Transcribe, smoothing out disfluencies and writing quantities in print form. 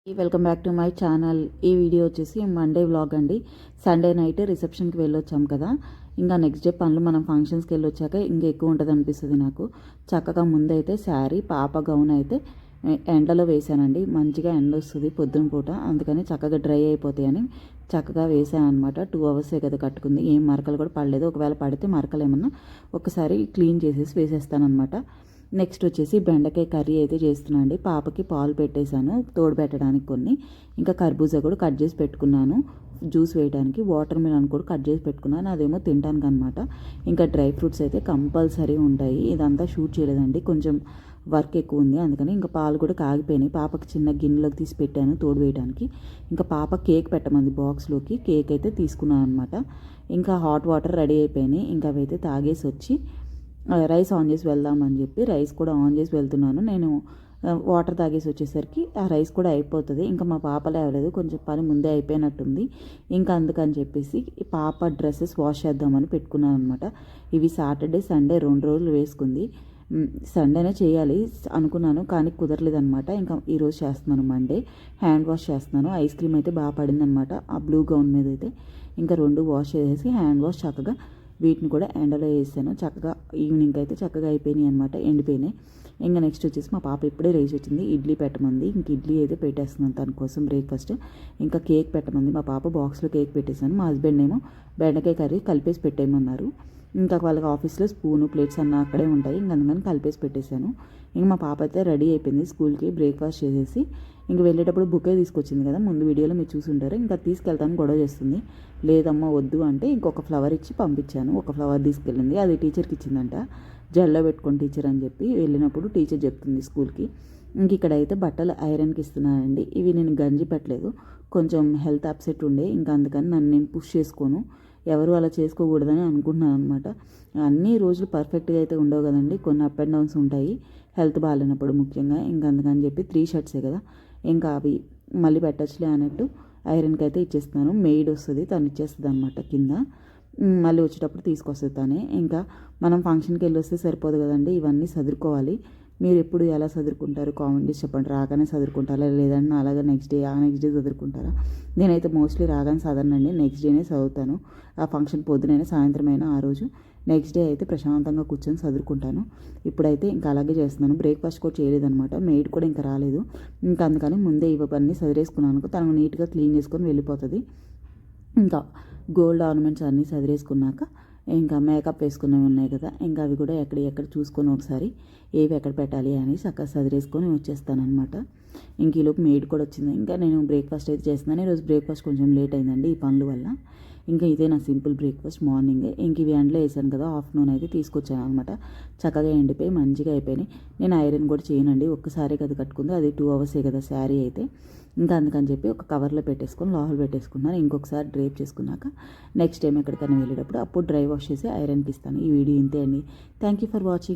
Welcome back to my channel. ఈ video వచ్చేసి Monday vlog అండి. సండే నైట్ రిసెప్షన్కి వెళ్ళొచ్చాం కదా, ఇంకా నెక్స్ట్ డే పనులు మనం ఫంక్షన్స్కి వెళ్ళొచ్చాక ఇంకా ఎక్కువ ఉంటుంది అనిపిస్తుంది నాకు. చక్కగా ముందైతే శారీ పాప గౌన్ అయితే ఎండలో వేసానండి. మంచిగా ఎండ వస్తుంది పొద్దున పూట, అందుకని చక్కగా డ్రై అయిపోతాయని చక్కగా వేసాను అనమాట. 2 అవర్సే కదా కట్టుకుంది, ఏం మరకలు కూడా పడలేదు. ఒకవేళ పడితే మరకలు ఏమన్నా ఒకసారి క్లీన్ చేసేసి వేసేస్తాను అనమాట. నెక్స్ట్ వచ్చేసి బెండకాయ కర్రీ అయితే చేస్తున్నాను అండి. పాపకి పాలు పెట్టేశాను తోడు పెట్టడానికి కొన్ని, ఇంకా కర్బూజా కూడా కట్ చేసి పెట్టుకున్నాను జ్యూస్ వేయడానికి. వాటర్ మిలన్ కూడా కట్ చేసి పెట్టుకున్నాను, అదేమో తినడానికి అనమాట. ఇంకా డ్రై ఫ్రూట్స్ అయితే కంపల్సరీ ఉంటాయి. ఇదంతా షూట్ చేయలేదండి, కొంచెం వర్క్ ఎక్కువ ఉంది, అందుకని ఇంకా పాలు కూడా కాగిపోయినాయి. పాపకి చిన్న గిన్నెలోకి తీసి పెట్టాను తోడు వేయడానికి. ఇంకా పాప కేక్ పెట్టమంది బాక్స్లోకి, కేక్ అయితే తీసుకున్నాను అనమాట. ఇంకా హాట్ వాటర్ రెడీ అయిపోయినాయి, ఇంకా అవైతే తాగేసి వచ్చి రైస్ ఆన్ చేసి వెళ్దామని చెప్పి రైస్ కూడా ఆన్ చేసి వెళ్తున్నాను. నేను వాటర్ తాగేసి వచ్చేసరికి ఆ రైస్ కూడా అయిపోతుంది. ఇంకా మా పాప లేవలేదు, కొంచెం పని ముందే అయిపోయినట్టుంది. ఇంకా అందుకని చెప్పేసి పాప డ్రెస్సెస్ వాష్ చేద్దామని పెట్టుకున్నాను అనమాట. ఇవి సాటర్డే సండే 2 రోజులు వేసుకుంది. సండేనే చేయాలి అనుకున్నాను కానీ కుదరలేదనమాట. ఇంకా ఈరోజు చేస్తున్నాను మండే. హ్యాండ్ వాష్ చేస్తున్నాను. ఐస్ క్రీమ్ అయితే బాగా పడింది అనమాట ఆ బ్లూ గౌన్ మీద అయితే. ఇంకా 2 వాష్ చేసేసి హ్యాండ్ వాష్ చక్కగా వీటిని కూడా ఎండలో వేసాను. చక్కగా ఈవినింగ్ అయితే చక్కగా అయిపోయినాయి అనమాట, ఎండిపోయినాయి. ఇంకా నెక్స్ట్ వచ్చేసి మా పాప ఇప్పుడే రేసి వచ్చింది, ఇడ్లీ పెట్టమంది. ఇంక ఇడ్లీ అయితే పెట్టేస్తున్నాను తన కోసం బ్రేక్ఫాస్ట్. ఇంకా కేక్ పెట్టమంది మా పాప, బాక్స్లో కేక్ పెట్టేశాను. మా హస్బెండ్ ఏమో బెండకాయ కర్రీ కలిపేసి పెట్టేయమన్నారు. ఇంకా వాళ్ళకి ఆఫీస్లో స్పూను ప్లేట్స్ అన్న అక్కడే ఉంటాయి, ఇంక అందుకని కలిపేసి పెట్టేశాను. ఇంక మా పాప అయితే రెడీ అయిపోయింది స్కూల్కి, బ్రేక్ఫాస్ట్ చేసేసి. ఇంక వెళ్ళేటప్పుడు బుకే తీసుకొచ్చింది కదా, ముందు వీడియోలో మీరు చూసుంటారు. ఇంకా తీసుకెళ్తాను గొడవ చేస్తుంది. లేదమ్మా వద్దు అంటే ఇంకొక ఫ్లవర్ ఇచ్చి పంపించాను. ఒక ఫ్లవర్ తీసుకెళ్ళింది, అది టీచర్కి ఇచ్చిందంట. జల్లో పెట్టుకోండి టీచర్ అని చెప్పి వెళ్ళినప్పుడు టీచర్ చెప్తుంది స్కూల్కి. ఇంక ఇక్కడైతే బట్టలు ఐరన్కి ఇస్తున్నానండి. ఇవి నేను గంజి పెట్టలేదు, కొంచెం హెల్త్ అప్సెట్ ఉండే, ఇంకా అందుకని నన్ను నేను పుష్ చేసుకోను. ఎవరు అలా చేసుకోకూడదని అనుకుంటున్నాను అనమాట. అన్ని రోజులు పర్ఫెక్ట్గా అయితే ఉండవు కదండి, కొన్ని అప్ అండ్ డౌన్స్ ఉంటాయి హెల్త్ బాగాలేనప్పుడు ముఖ్యంగా. ఇంకా అందుకని చెప్పి 3 షర్ట్సే కదా, ఇంకా అవి మళ్ళీ పెట్టచ్చులే అన్నట్టు ఐరన్కి అయితే ఇచ్చేస్తున్నాను. మెయిడ్ వస్తుంది, తను ఇచ్చేస్తుంది అనమాట కింద. మళ్ళీ వచ్చేటప్పుడు తీసుకొస్తుంది తనే. ఇంకా మనం ఫంక్షన్కి వెళ్ళి వస్తే సరిపోదు కదండి, ఇవన్నీ చదువుకోవాలి. మీరు ఎప్పుడు ఎలా చదువుకుంటారు కామెంట్ చేసి చెప్పండి. రాగానే చదువుకుంటారా లేదంటే అలాగే నెక్స్ట్ డే చదువుకుంటారా? నేనైతే మోస్ట్లీ రాగానే చదవనండి, నెక్స్ట్ డేనే చదువుతాను. ఆ ఫంక్షన్ పొద్దునైనా సాయంత్రమైనా ఆ రోజు. నెక్స్ట్ డే అయితే ప్రశాంతంగా కూర్చొని చదువుకుంటాను. ఇప్పుడైతే ఇంకా అలాగే చేస్తున్నాను. బ్రేక్ఫాస్ట్ కూడా చేయలేదనమాట, మెయిడ్ కూడా ఇంకా రాలేదు. ఇంకా అందుకని ముందే ఇవన్నీ సదిరేసుకున్నాను, తనకు నీట్గా క్లీన్ చేసుకొని వెళ్ళిపోతుంది. ఇంకా గోల్డ్ ఆర్నమెంట్స్ అన్నీ సదిరేసుకున్నాక ఇంకా మేకప్ వేసుకున్నవి ఉన్నాయి కదా, ఇంకా అవి కూడా ఎక్కడ చూసుకొని ఒకసారి ఏవి ఎక్కడ పెట్టాలి అని చక్కగా సదిరేసుకొని వచ్చేస్తానమాట. ఇంక ఈలోపు మెయిడ్ కూడా వచ్చింది. ఇంకా నేను బ్రేక్ఫాస్ట్ అయితే చేస్తున్నాను. ఈరోజు బ్రేక్ఫాస్ట్ కొంచెం లేట్ అయిందండి ఈ పనుల వల్ల. ఇంకా ఇదే నా సింపుల్ బ్రేక్ఫాస్ట్ మార్నింగే. ఇంక ఇవి ఎండలో వేసాను కదా, ఆఫ్టర్నూన్ అయితే తీసుకొచ్చాను అనమాట. చక్కగా ఎండిపోయి మంచిగా అయిపోయినాయి. నేను ఐరన్ కూడా చేయనండి, ఒక్కసారి కదా కట్టుకుంది, అది 2 అవర్సే కదా శారీ అయితే. ఇంకా అందుకని చెప్పి ఒక కవర్లో పెట్టేసుకొని లోపల పెట్టేసుకున్నాను. ఇంకొకసారి డ్రైప్ చేసుకున్నాక నెక్స్ట్ టైం ఎక్కడికైనా వెళ్ళేటప్పుడు అప్పుడు డ్రై వాష్ చేసి ఐరన్కి ఇస్తాను. ఈ వీడియో ఇంతే అండి. Thank you for watching.